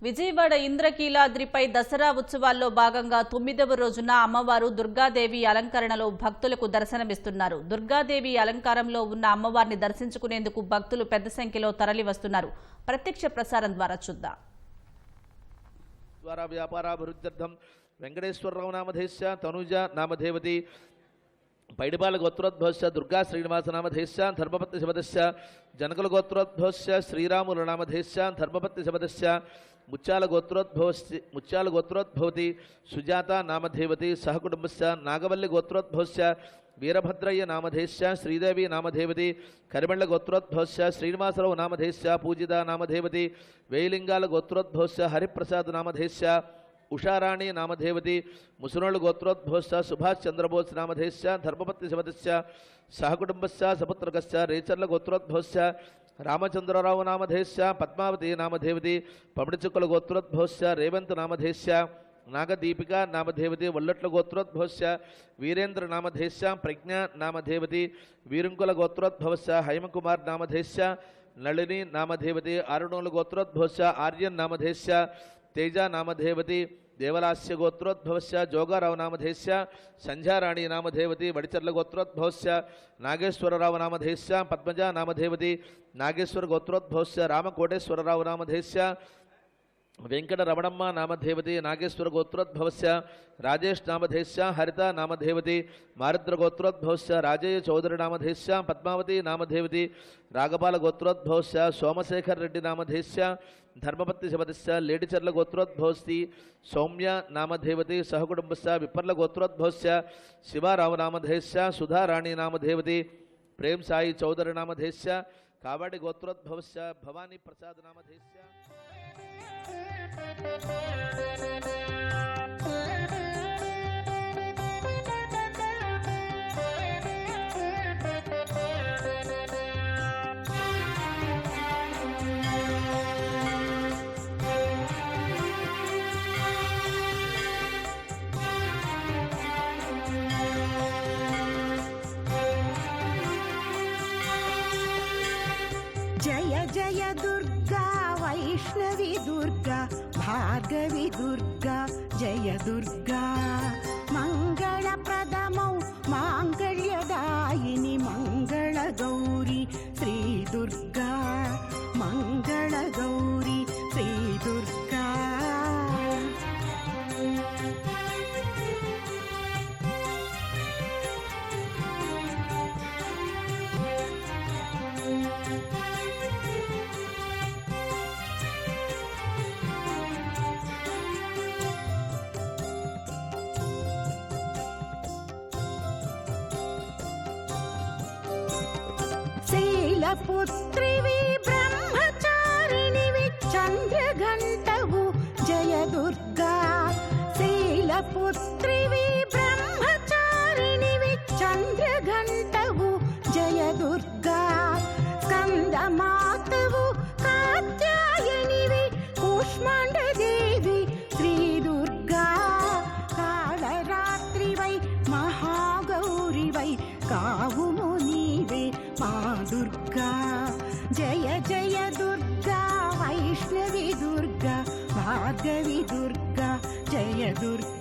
విజయవాడ ఇంద్రకీలాద్రిపై దసరా ఉత్సవాల్లో భాగంగా 9వ రోజున అమ్మవారు దుర్గాదేవి అలంకరణలో భక్తులకు దర్శనమిస్తున్నారు. దుర్గాదేవి అలంకారంలో ఉన్న అమ్మవారిని దర్శించుకునేందుకు భక్తులు పెద్ద సంఖ్యలో తరలివస్తున్నారు. ప్రత్యక్ష ప్రసారం ద్వారా చూద్దాం. వ్యాపారాభివృద్ధ్యర్థం వెంకటేశ్వరరావు నామధేస్య తనుజ నామధేవతి పైడిపాల గోత్రోద్భవస్య దుర్గా శ్రీనివాస నామధేస్య ధర్మపత్ని శబదస్య జనకుల గోత్రోద్భవస్య శ్రీరాముల నామధేస్య ధర్మపత్ని శబదస్య ముత్యాల గోత్రోద్భవతి సుజాత నామధేవతి సహకుటుంబస్య నాగవల్లి గోత్రోద్భవస్య వీరభద్రయ్య నామధేస్య శ్రీదేవి నామధేవతి కరిబండ్ల గోత్రోద్భవస్య శ్రీనివాసరావు నామధేస్య పూజిత నామధేవతి వేయిలింగాల గోత్రోద్భవస్య హరిప్రసాద్ నామధేస్య ఉషారాణి నామధేవతి ముసునోళ్ళు గోత్రోద్భవస్య సుభాష్ చంద్రబోస్ నామధేస్య ధర్మపత్ని శబదస్య సహకుటుంబస్య సపుత్రకస్య రేచర్ల గోత్రోద్భవస్య రామచంద్రరావు నామధేస్య పద్మావతి నామధేవతి పమిడిచుక్కల గోత్రోద్భవస్య రేవంత్ నామధేస్య నాగదీపిక నామధేవతి వల్లట్ల గోత్రోద్భవస్య వీరేంద్ర నామధేస్య ప్రజ్ఞ నామధేవతి వీరుంకుల గోత్రోద్భవస్య హైమకుమార్ నామధేస్య నళిని నామధేవతి ఆరుణుల గోత్రోద్భవస్య ఆర్యన్ నామధేస్య తేజ నామధేవతి దేవలాస్య గోత్రోద్భవస్య జోగారావు నామధేస్య సంధ్యారాణి నామధేవతి వడిచర్ల గోత్రోద్భవస్య నాగేశ్వరరావు నామధేస్య పద్మజ నామధేవతి నాగేశ్వర గోత్రోద్భవస్య రామకోటేశ్వరరావు నామధేస్య వెంకట రమణమ్మ నామధేవతి నాగేశ్వర గోత్రోద్భవస్య రాజేష్ నామధేస్య హరిత నామధేవతి మారుద్ర గోత్రోద్భవస్య రాజయ్య చౌదరి నామధేస్య పద్మావతి నామధేవతి రాగపాల గోత్రోద్భవస్య సోమశేఖర్ రెడ్డి నామధేస్య ధర్మపత్ని శబదస్య లేడిచర్ల గోత్రోద్భవస్తి సౌమ్య నామధేవతి సహకుటుంబస్య విప్పర్ల గోత్రోద్భవస్య శివారావు నామధేస్య సుధారాణి నామధేవతి ప్రేమ్ సాయి చౌదరి నామధేస్య కావాడి గోత్రోద్భవస్య భవానీ ప్రసాద్ నామధేస్య जय जय दुर्गा वैष्णवी दुर्गा भार्गवी दुर्गा जय दुर्गा मंगलप्रदमौ मांगल्यदायिनी मंगलगौरी श्री दुर्गा मंगलगौरी श्री दुर्गा शैलपुत्रिवि ब्रह्मचारिणिवि चन्द्रघण्टवु जय दुर्गा शैलपुत्रिवि ब्रह्मचारिणिवि चन्द्रघण्टवु जय दुर्गा स्कन्दमातवु कात्यायनिवि कूष्माण्डदेवी श्री दुर्गा कालरात्रिवै महागौरी वै कावुमु नीवे मा दुर्गा जय जय दुर्गा वैष्णवी दुर्गा भार्गवी दुर्गा जय दुर्गा